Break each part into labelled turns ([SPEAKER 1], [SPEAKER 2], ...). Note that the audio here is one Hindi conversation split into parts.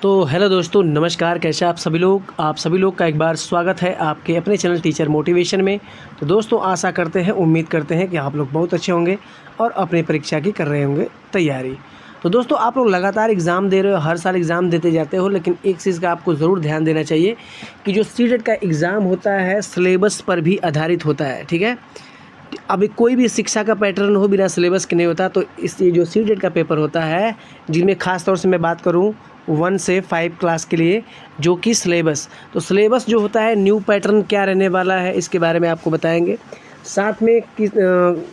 [SPEAKER 1] तो हेलो दोस्तों, नमस्कार। कैसे आप सभी लोग का एक बार स्वागत है आपके अपने चैनल टीचर मोटिवेशन में। तो दोस्तों, आशा करते हैं, उम्मीद करते हैं कि आप लोग बहुत अच्छे होंगे और अपनी परीक्षा की कर रहे होंगे तैयारी। तो दोस्तों, आप लोग लगातार एग्ज़ाम दे रहे हो, हर साल एग्ज़ाम देते जाते हो, लेकिन एक चीज़ का आपको ज़रूर ध्यान देना चाहिए कि जो सीटेट का एग्ज़ाम होता है सिलेबस पर भी आधारित होता है। ठीक है, अभी कोई भी शिक्षा का पैटर्न हो बिना सिलेबस के नहीं होता। तो इसलिए जो सीटेट का पेपर होता है, जिनमें ख़ास तौर से मैं बात करूं 1 से 5 क्लास के लिए, जो कि सिलेबस, तो सिलेबस जो होता है न्यू पैटर्न क्या रहने वाला है इसके बारे में आपको बताएंगे। साथ में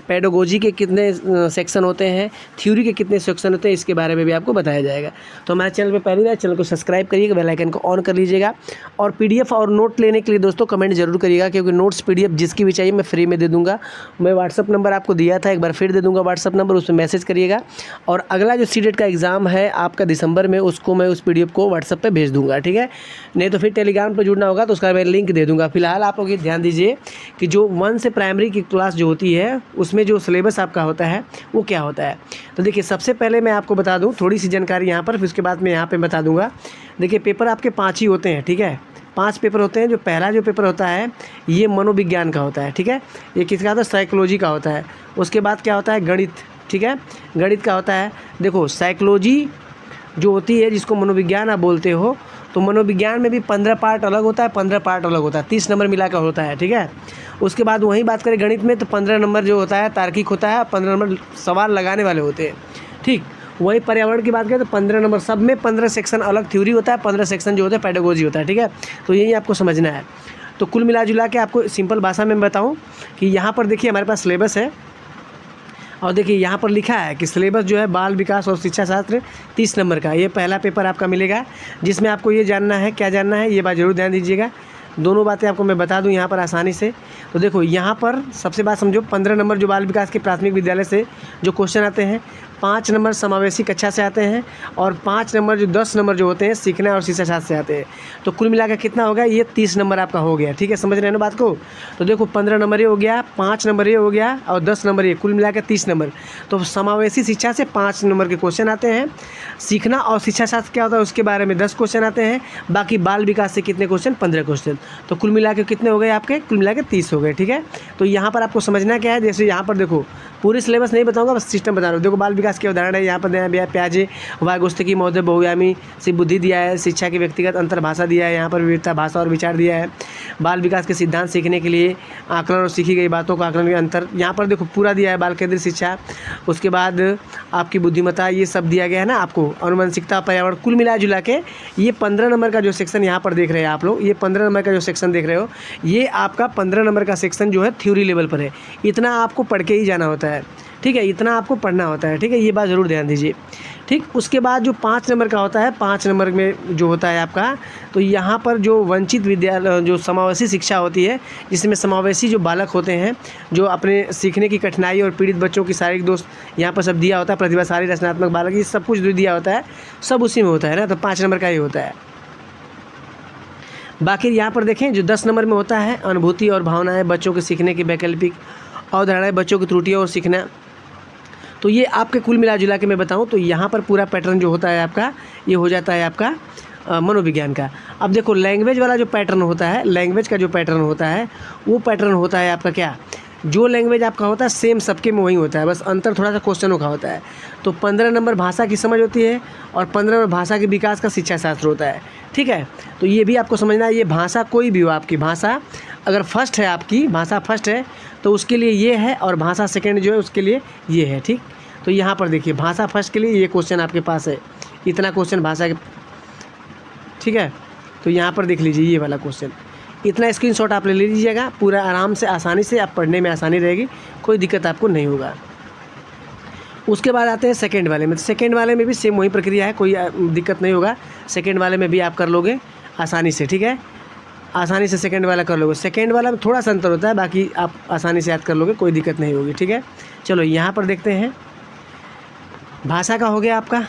[SPEAKER 1] पेडागोजी के कितने सेक्शन होते हैं, थ्योरी के कितने सेक्शन होते हैं, इसके बारे में भी आपको बताया जाएगा। तो हमारे चैनल पे पहली बार, चैनल को सब्सक्राइब करिएगा, बेल आइकन को ऑन कर लीजिएगा। और पीडीएफ और नोट लेने के लिए दोस्तों कमेंट जरूर करिएगा, क्योंकि नोट्स पीडीएफ जिसकी भी चाहिए मैं फ्री में दे दूँगा। मैं व्हाट्सअप नंबर आपको दिया था, एक बार फिर दे दूँगा व्हाट्सअप नंबर, उसमें मैसेज करिएगा। और अगला जो सीटेट का एग्ज़ाम है आपका दिसंबर में, उसको मैं उस पीडीएफ को व्हाट्सअप पर भेज दूँगा। ठीक है, नहीं तो फिर टेलीग्राम पर जुड़ना होगा तो उसका मैं लिंक दे दूँगा। फिलहाल आप लोग ये ध्यान दीजिए कि जो 1 से प्राइमरी की क्लास जो होती है, उसमें जो सिलेबस आपका होता है वो क्या होता है। तो देखिए, सबसे पहले मैं आपको बता दूं थोड़ी सी जानकारी यहाँ पर, फिर उसके बाद मैं यहाँ पे बता दूंगा। देखिए, पेपर आपके 5 ही होते हैं। ठीक है, 5 पेपर होते हैं। जो पहला जो पेपर होता है ये मनोविज्ञान का होता है। ठीक है, ये किसका होता है? साइकोलॉजी का होता है। उसके बाद क्या होता है? गणित। ठीक है, गणित का होता है। देखो, साइकोलॉजी जो होती है, जिसको मनोविज्ञान आप बोलते हो, तो मनोविज्ञान में भी 15 पार्ट अलग होता है, 15 पार्ट अलग होता है, 30 नंबर मिलाकर होता है। ठीक है, उसके बाद वहीं बात करें गणित में, तो 15 नंबर जो होता है तार्किक होता है, 15 नंबर सवाल लगाने वाले होते हैं। ठीक, वहीं पर्यावरण की बात करें तो 15 नंबर, सब में 15 सेक्शन अलग थ्योरी होता है, 15 सेक्शन जो होता है पेडागोजी होता है। ठीक है, तो यही आपको समझना है। तो कुल मिला जुला के आपको सिंपल भाषा में बताऊँ कि यहाँ पर देखिए हमारे पास सिलेबस है, और देखिए यहाँ पर लिखा है कि सिलेबस जो है बाल विकास और शिक्षा शास्त्र 30 नंबर का, ये पहला पेपर आपका मिलेगा, जिसमें आपको ये जानना है, क्या जानना है, ये बात ज़रूर ध्यान दीजिएगा। दोनों बातें आपको मैं बता दूं यहाँ पर आसानी से। तो देखो, यहाँ पर सबसे बात समझो, 15 नंबर जो बाल विकास के प्राथमिक विद्यालय से जो क्वेश्चन आते हैं, 5 नंबर समावेशी कक्षा से आते हैं, और 5 नंबर जो 10 नंबर जो होते हैं सीखना और शिक्षा शास्त्र से आते हैं। तो कुल मिलाकर कितना हो गया? ये 30 नंबर आपका हो गया। ठीक है, समझ रहे हैं ना बात को? तो देखो, 15 नंबर ये हो गया, 5 नंबर ये हो गया, और 10 नंबर ये, कुल मिलाकर 30 नंबर। तो समावेशी शिक्षा से 5 नंबर के क्वेश्चन आते हैं, सीखना और शिक्षा शास्त्र क्या होता है उसके बारे में 10 क्वेश्चन आते हैं, बाकी बाल विकास से कितने क्वेश्चन? 15 क्वेश्चन। तो कुल मिला के कितने हो गए आपके? कुल मिला के 30 हो गए। ठीक है, तो यहाँ पर आपको समझना क्या है, जैसे यहाँ पर देखो, पूरी सिलेबस नहीं बताऊंगा, बस सिस्टम बता रहा हूँ। देखो, बाल विकास के उदाहरण है यहाँ पर दिया है, प्याजे वागुस्तकी महोदय बहुयामी से बुद्धि दिया है, शिक्षा की व्यक्तिगत अंतर्भाषा दिया है, यहाँ पर विविधता भाषा और विचार दिया है, बाल विकास के सिद्धांत सीखने के लिए आकलन और सीखी गई बातों का आकलन के अंतर, यहाँ पर देखो पूरा दिया है, बाल केंद्रित शिक्षा। उसके बाद आपकी बुद्धिमत्ता, ये सब दिया गया है ना आपको, अनुवंशिकता, पर्यावरण, कुल मिला जुला के ये 15 नंबर का जो सेक्शन यहाँ पर देख रहे हैं आप लोग, ये 15 नंबर का जो सेक्शन देख रहे हो, ये आपका 15 नंबर का सेक्शन जो है थ्योरी लेवल पर है। इतना आपको पढ़ के ही जाना होता है। ठीक है, इतना आपको पढ़ना होता है। ठीक है, ये बात ज़रूर ध्यान दीजिए। ठीक, उसके बाद जो 5 नंबर का होता है, 5 नंबर में जो होता है आपका, तो यहाँ पर जो वंचित विद्यालय, जो समावेशी शिक्षा होती है, जिसमें समावेशी जो बालक होते हैं, जो अपने सीखने की कठिनाई और पीड़ित बच्चों की शारीरिक दोष, यहाँ पर सब दिया होता है, प्रतिभाशाली रचनात्मक बालक, ये सब कुछ जो दिया होता है सब उसी में होता है ना। तो 5 नंबर का ही होता है। बाकी यहाँ पर देखें, जो 10 नंबर में होता है, अनुभूति और भावनाएं, बच्चों के सीखने की वैकल्पिक अवधारणाएं, बच्चों की त्रुटियाँ और सीखना। तो ये आपके कुल मिला जुला के मैं बताऊं तो यहाँ पर पूरा पैटर्न जो होता है आपका, ये हो जाता है आपका मनोविज्ञान का। अब देखो, लैंग्वेज वाला जो पैटर्न होता है, लैंग्वेज का जो पैटर्न होता है, वो पैटर्न होता है आपका क्या, जो लैंग्वेज आपका होता है सेम सबके में वही होता है, बस अंतर थोड़ा सा क्वेश्चनों का होता है। तो 15 नंबर भाषा की समझ होती है, और 15 नंबर भाषा के विकास का शिक्षा शास्त्र होता है। ठीक है, तो ये भी आपको समझना है। ये भाषा कोई भी हो, आपकी भाषा अगर फर्स्ट है, आपकी भाषा फर्स्ट है तो उसके लिए ये है, और भाषा सेकेंड जो है उसके लिए ये है। ठीक, तो यहाँ पर देखिए, भाषा फर्स्ट के लिए ये क्वेश्चन आपके पास है, इतना क्वेश्चन भाषा के। ठीक है, तो यहाँ पर देख लीजिए ये वाला क्वेश्चन, इतना स्क्रीनशॉट आप ले लीजिएगा, पूरा आराम से आसानी से आप पढ़ने में आसानी रहेगी, कोई दिक्कत आपको नहीं होगा। उसके बाद आते हैं सेकंड वाले में। तो सेकंड वाले में भी सेम वही प्रक्रिया है, कोई दिक्कत नहीं होगा, सेकंड वाले में भी आप कर लोगे आसानी से। ठीक है, आसानी से सेकंड वाला कर लोगे। सेकंड वाला में थोड़ा सा अंतर होता है, बाकी आप आसानी से याद कर लोगे, कोई दिक्कत नहीं होगी। ठीक है, चलो यहाँ पर देखते हैं, भाषा का हो गया आपका।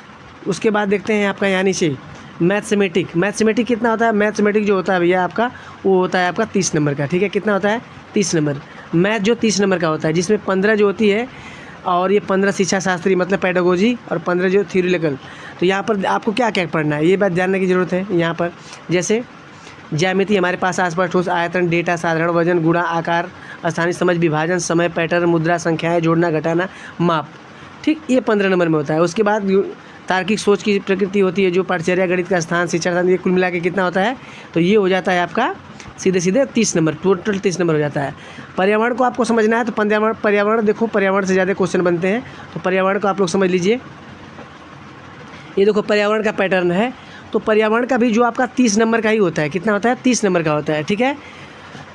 [SPEAKER 1] उसके बाद देखते हैं आपका यानी से मैथमेटिक। मैथमेटिक कितना होता है? मैथमेटिक जो होता है भैया आपका, वो होता है आपका 30 नंबर का। ठीक है, कितना होता है? 30 नंबर। मैथ जो 30 नंबर का होता है, जिसमें 15 जो होती है, और ये 15 शिक्षा शास्त्री मतलब पेडागोजी, और 15 जो थ्योरिटिकल। तो यहाँ पर आपको क्या क्या पढ़ना है ये बात जानने की ज़रूरत है। यहाँ पर जैसे ज्यामिति हमारे पास आसपास ठोस, आयतन, डेटा, साधारण, वजन, गुणा, आकार, स्थानीय समझ, विभाजन, समय, पैटर्न, मुद्रा, संख्याएं, जोड़ना, घटाना, माप। ठीक, ये 15 नंबर में होता है। उसके बाद तार्किक सोच की प्रकृति होती है, जो पाठचर्या, गणित का स्थान, शिक्षा स्थान, ये कुल मिला के कितना होता है, तो ये हो जाता है आपका सीधे सीधे 30 नंबर, टोटल 30 नंबर हो जाता है। पर्यावरण को आपको समझना है तो पर्यावरण देखो, पर्यावरण से ज़्यादा क्वेश्चन बनते हैं, तो पर्यावरण को आप लोग समझ लीजिए। ये देखो पर्यावरण का पैटर्न है, तो पर्यावरण का भी जो आपका 30 नंबर का ही होता है। कितना होता है, 30 नंबर का होता है। ठीक है,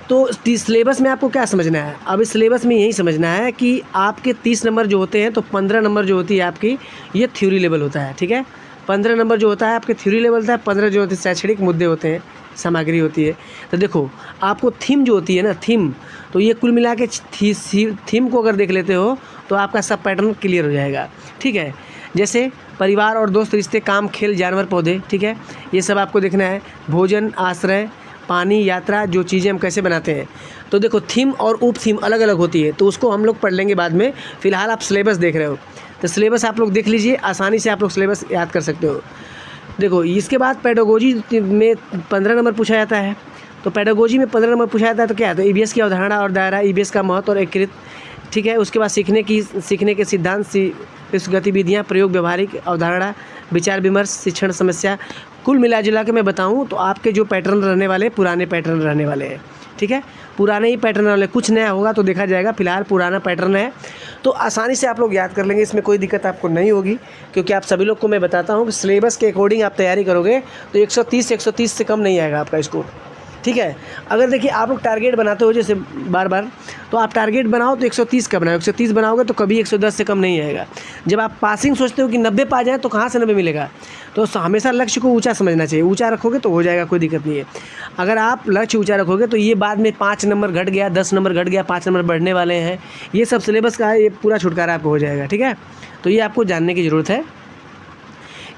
[SPEAKER 1] तो सिलेबस में आपको क्या समझना है, अब इस सिलेबस में यही समझना है कि आपके 30 नंबर जो होते हैं, तो 15 नंबर जो होती है आपकी ये थ्योरी लेवल होता है। ठीक है, 15 नंबर जो होता है आपके थ्योरी लेवल होता है, 15 जो होते हैं शैक्षणिक मुद्दे होते हैं, सामग्री होती है। तो देखो आपको थीम जो होती है ना, थीम, तो ये कुल मिला के थीम को अगर देख लेते हो तो आपका सब पैटर्न क्लियर हो जाएगा। ठीक है, जैसे परिवार और दोस्त, रिश्ते, काम, खेल, जानवर, पौधे। ठीक है, ये सब आपको देखना है। भोजन, आश्रय, पानी, यात्रा, जो चीज़ें हम कैसे बनाते हैं। तो देखो थीम और उप थीम अलग अलग होती है, तो उसको हम लोग पढ़ लेंगे बाद में। फ़िलहाल आप सिलेबस देख रहे हो, तो सिलेबस आप लोग देख लीजिए, आसानी से आप लोग सिलेबस याद कर सकते हो। देखो इसके बाद पेडागोजी में 15 नंबर पूछा जाता है। तो पेडागोजी में 15 नंबर पूछा जाता है, तो क्या है, तो ईबीएस की अवधारणा और दायरा, ईबीएस का महत्व और एकीकृत। ठीक है, उसके बाद सीखने के सिद्धांत, इस गतिविधियाँ, प्रयोग, व्यवहारिक अवधारणा, विचार विमर्श, शिक्षण समस्या। कुल मिला जुला के मैं बताऊँ तो आपके जो पैटर्न रहने वाले, पुराने पैटर्न रहने वाले हैं। ठीक है, पुराने ही पैटर्न वाले, कुछ नया होगा तो देखा जाएगा। फिलहाल पुराना पैटर्न है, तो आसानी से आप लोग याद कर लेंगे, इसमें कोई दिक्कत आपको नहीं होगी, क्योंकि आप सभी लोग को मैं बताता हूँ कि सिलेबस के अकॉर्डिंग आप तैयारी करोगे तो 130 से कम नहीं आएगा आपका स्कोर। ठीक है, अगर देखिए आप लोग टारगेट बनाते हो जैसे बार बार, तो आप टारगेट बनाओ तो 130 का बनाओ, 130 बनाओगे तो कभी 110 से कम नहीं आएगा। जब आप पासिंग सोचते हो कि 90 पा जाए तो कहाँ से 90 मिलेगा, तो हमेशा लक्ष्य को ऊंचा समझना चाहिए। ऊंचा रखोगे तो हो जाएगा, कोई दिक्कत नहीं है। अगर आप लक्ष्य ऊंचा रखोगे तो ये बाद में 5 नंबर घट गया, 10 नंबर घट गया, 5 नंबर बढ़ने वाले हैं, ये सब सिलेबस का है, ये पूरा छुटकारा आपको हो जाएगा। ठीक है, तो ये आपको जानने की ज़रूरत है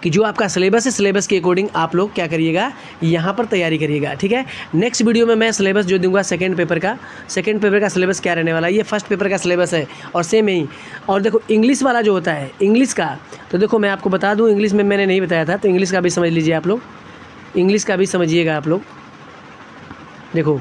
[SPEAKER 1] कि जो आपका सिलेबस है, सिलेबस के अकॉर्डिंग आप लोग क्या करिएगा, यहाँ पर तैयारी करिएगा। ठीक है, नेक्स्ट वीडियो में मैं सिलेबस जो दूंगा सेकंड पेपर का सिलेबस क्या रहने वाला है, ये फर्स्ट पेपर का सिलेबस है और सेम ही। और देखो इंग्लिश वाला जो होता है, इंग्लिश का, तो देखो मैं आपको बता दूँ, इंग्लिश में मैंने नहीं बताया था, तो इंग्लिश का भी समझ लीजिए आप लोग, इंग्लिश का भी समझिएगा आप लोग। देखो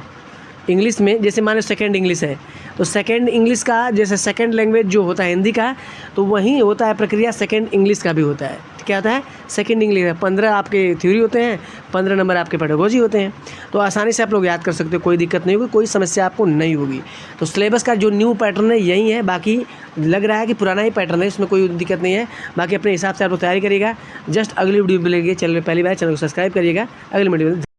[SPEAKER 1] इंग्लिश में जैसे माने सेकंड इंग्लिश है, तो सेकंड इंग्लिश का जैसे सेकंड लैंग्वेज जो होता है हिंदी का, तो वहीं होता है प्रक्रिया सेकंड इंग्लिश का भी होता है। क्या होता है, सेकंड इंग्लिश है। 15 आपके थ्योरी होते हैं, 15 नंबर आपके पेडागोजी होते हैं, तो आसानी से आप लोग याद कर सकते हो, कोई दिक्कत नहीं होगी, कोई समस्या आपको नहीं होगी। तो सिलेबस का जो न्यू पैटर्न है यही है, बाकी लग रहा है कि पुराना ही पैटर्न है, इसमें कोई दिक्कत नहीं है। बाकी अपने हिसाब से आप लोग तैयारी करिएगा। जस्ट अगली वीडियो मिलेगी, चैनल में पहली बार, चैनल को सब्सक्राइब करिएगा। अगली वीडियो में